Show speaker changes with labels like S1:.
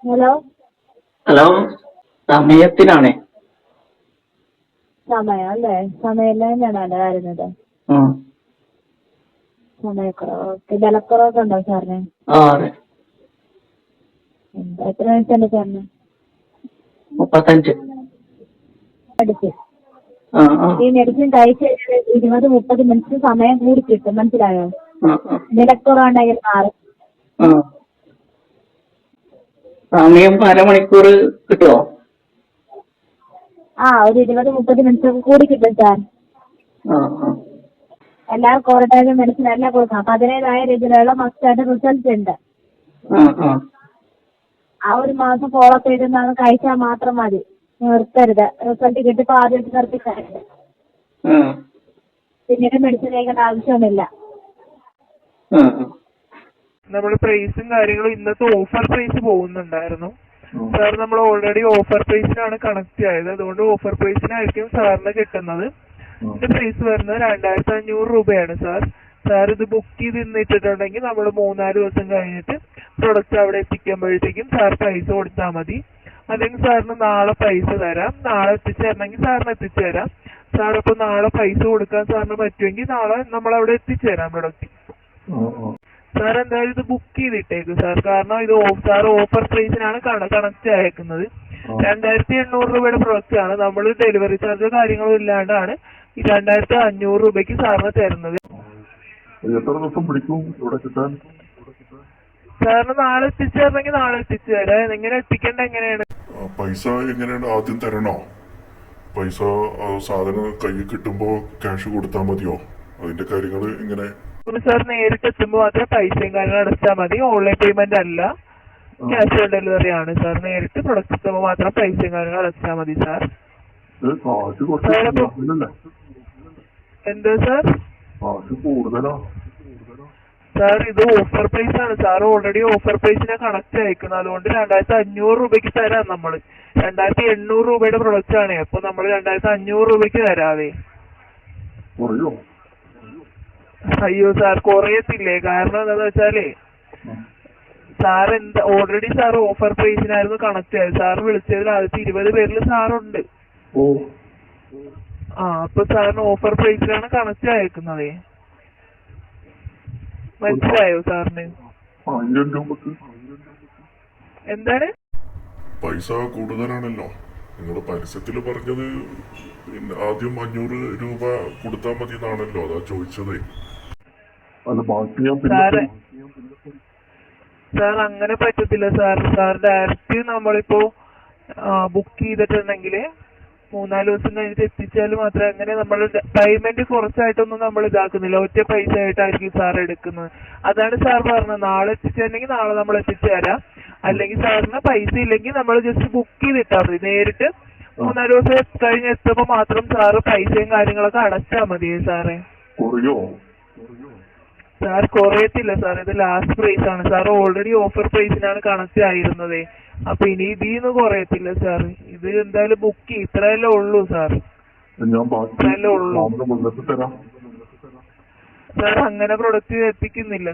S1: Hello.
S2: Hello, സമയത്തിനാണേ.
S1: സമയം അല്ലേ? സമയമെല്ലാം തന്നെയാണോ വരുന്നത്?
S2: ആ
S1: സമയക്കുറവ്. ഓക്കെ. വിലക്കുറവൊക്കെ ഉണ്ടോ സാറിന്?
S2: ആ അതെ.
S1: എത്ര വയസ്സുണ്ട് സാറിന്?
S2: 35.
S1: എടുത്ത്
S2: ആ ആ
S1: ഈ മെഡിസിൻ കഴിച്ച് 20-30 മിനിറ്റ് സമയം കൂടി കിട്ടും. മനസ്സിലായോ?
S2: ആ ആ
S1: വിലക്കുറവുണ്ടെങ്കിൽ മാറും.
S2: ആ സമയം അരമണിക്കൂർ കിട്ടുമോ?
S1: ഒരു 20-30 മിനിറ്റ് കൂടി കിട്ടും സാർ.
S2: ആ ആ
S1: എല്ലാ ക്വാറന്റൈനും മെഡിസിൻ എല്ലാം കൊടുക്കാം. അപ്പൊ അതിനേതായ രീതിയിലുള്ള മസ്റ്റായിട്ട് റിസൾട്ട് ഉണ്ട്.
S2: ആ ആ
S1: ഒരു മാസം ഫോളോ ചെയ്തെന്നാണ് കഴിച്ചാൽ മാത്രം മതി. നിർത്തരുത്. റിസൾട്ട് കിട്ടിയപ്പോൾ ആദ്യം നിർത്തിക്കരുത്.
S2: ആ
S1: പിന്നീട് മെഡിസിൻ കഴിക്കേണ്ട ആവശ്യമൊന്നുമില്ല.
S2: ആ
S3: നമ്മൾ പ്രൈസും കാര്യങ്ങളും ഇന്നത്തെ ഓഫർ പ്രൈസ് പോകുന്നുണ്ടായിരുന്നു സാർ. നമ്മൾ ഓൾറെഡി ഓഫർ പ്രൈസിനാണ് കണക്ട് ആയത്. അതുകൊണ്ട് ഓഫർ പ്രൈസിനായിരിക്കും സാറിന് കിട്ടുന്നത്. ഇതിന്റെ പ്രൈസ് വരുന്നത് 2500 രൂപയാണ് സാർ. സാർ ഇത് ബുക്ക് ചെയ്ത് ഇന്നിട്ടിട്ടുണ്ടെങ്കിൽ നമ്മൾ 3-4 ദിവസം കഴിഞ്ഞിട്ട് പ്രൊഡക്റ്റ് അവിടെ എത്തിക്കുമ്പോഴത്തേക്കും സാർ പൈസ കൊടുത്താൽ മതി. അല്ലെങ്കിൽ സാറിന് നാളെ പൈസ തരാം. നാളെ എത്തിച്ചു തരണമെങ്കിൽ സാറിന് എത്തിച്ചു തരാം. സാർ അപ്പോൾ നാളെ പൈസ കൊടുക്കാൻ സാറിന് പറ്റുമെങ്കിൽ നാളെ നമ്മൾ അവിടെ എത്തിച്ചു തരാം പ്രൊഡക്റ്റ്. സാർ എന്തായാലും ഇത് ബുക്ക് ചെയ്തിട്ടേക്ക് സാർ. കാരണം ഇത് സാർ ഓഫർ പ്രൈസിനാണ് കണക്ട് അയക്കുന്നത്. 2800 രൂപയുടെ പ്രൊഡക്റ്റ് ആണ്. നമ്മൾ ഡെലിവറി ചാർജോ കാര്യങ്ങളോ ഇല്ലാണ്ടാണ് ഈ 2500 രൂപയ്ക്ക് സാറിന് തരുന്നത്.
S4: എത്ര ദിവസം പിടിക്കും ഇവിടെ കിട്ടാൻ?
S3: സാറിന് നാളെ എത്തിച്ചു തരണമെങ്കിൽ നാളെ എത്തിച്ചു തരാം. എങ്ങനെ എത്തിക്കേണ്ട എങ്ങനെയാണ്?
S4: പൈസ എങ്ങനെയാണ്? ആദ്യം തരണോ പൈസ? സാധനം കയ്യിൽ കിട്ടുമ്പോ ക്യാഷ് കൊടുത്താൽ മതിയോ? അതിന്റെ കാര്യങ്ങൾ എങ്ങനെ?
S3: സാർ നേരിട്ട് എത്തുമ്പോൾ മാത്രം പൈസയും കാര്യങ്ങളും അടച്ചാൽ മതി. ഓൺലൈൻ പേയ്മെന്റ് അല്ല, ക്യാഷ് ഓൺ ഡെലിവറി ആണ് സാർ. നേരിട്ട് പ്രൊഡക്റ്റ് എത്തുമ്പോൾ മാത്രം പൈസയും കാര്യങ്ങളും അടച്ചാൽ മതി സാർ. എന്താ സാർ? സാർ ഇത് ഓഫർ പ്രൈസ് ആണ് സാർ. ഓൾറെഡി ഓഫർ പ്രൈസിനെ കണക്ട് അയക്കുന്നത്. അതുകൊണ്ട് 2500 രൂപയ്ക്ക് തരാം. നമ്മൾ 2800 രൂപയുടെ പ്രൊഡക്റ്റ് ആണ്. അപ്പൊ നമ്മൾ 2500 രൂപയ്ക്ക് തരാവേ. അയ്യോ സാർ, കുറയത്തില്ലേ? കാരണം എന്താന്ന് വെച്ചാലേ സാർ ഓൾറെഡി സാർ ഓഫർ പ്രൈസിനായിരുന്നു കണക്ട് ആയത്. സാർ വിളിച്ചതിൽ ആദ്യത്തെ 20 പേരിൽ സാറുണ്ട്. അപ്പൊ സാറിന് ഓഫർ പ്രൈസിലാണ് കണക്ട് അയക്കുന്നതേ. മനസ്സിലായോ സാറിന്? എന്താണ്?
S4: പൈസ കൂടുതലാണല്ലോ. നിങ്ങൾ പരസ്യത്തിൽ പറഞ്ഞത് ആദ്യം 500 രൂപ കൊടുത്താൽ മതി എന്നാണല്ലോ. അതാ ചോദിച്ചതേ.
S3: സാർ അങ്ങനെ പറ്റത്തില്ല സാർ. സാർ ഡയറക്റ്റ് നമ്മളിപ്പോ ബുക്ക് ചെയ്തിട്ടുണ്ടെങ്കിൽ 3-4 ദിവസം കഴിഞ്ഞിട്ട് എത്തിച്ചാൽ മാത്രമേ. അങ്ങനെ നമ്മൾ പേയ്മെന്റ് കുറച്ചായിട്ടൊന്നും നമ്മൾ ഇതാക്കുന്നില്ല. ഒറ്റ പൈസ ആയിട്ടായിരിക്കും സാർ എടുക്കുന്നത്. അതാണ് സാർ പറഞ്ഞത്. നാളെ എത്തിച്ചിട്ടുണ്ടെങ്കിൽ നാളെ നമ്മൾ എത്തിച്ചു തരാം. അല്ലെങ്കിൽ സാറിന് പൈസ ഇല്ലെങ്കിൽ നമ്മൾ ജസ്റ്റ് ബുക്ക് ചെയ്തിട്ടാൽ മതി. നേരിട്ട് 3-4 ദിവസം കഴിഞ്ഞ് എത്തുമ്പോൾ മാത്രം സാറ് പൈസയും കാര്യങ്ങളൊക്കെ അടച്ചാൽ മതിയേ സാറേ. സാർ കുറയത്തില്ല സാർ. ഇത് ലാസ്റ്റ് പ്രൈസ് ആണ് സാർ. ഓൾറെഡി ഓഫർ പ്രൈസിനാണ് കണക്ട് ആയിരുന്നതേ. അപ്പൊ ഇനി ഇതിന്ന് കുറയത്തില്ല സാർ. ഇത് എന്തായാലും ബുക്ക് ഇത്രയല്ലേ ഉള്ളൂ സാർ. ഇത്രയല്ലേ ഉള്ളൂ സാർ. അങ്ങനെ പ്രൊഡക്റ്റ് എത്തിക്കുന്നില്ല.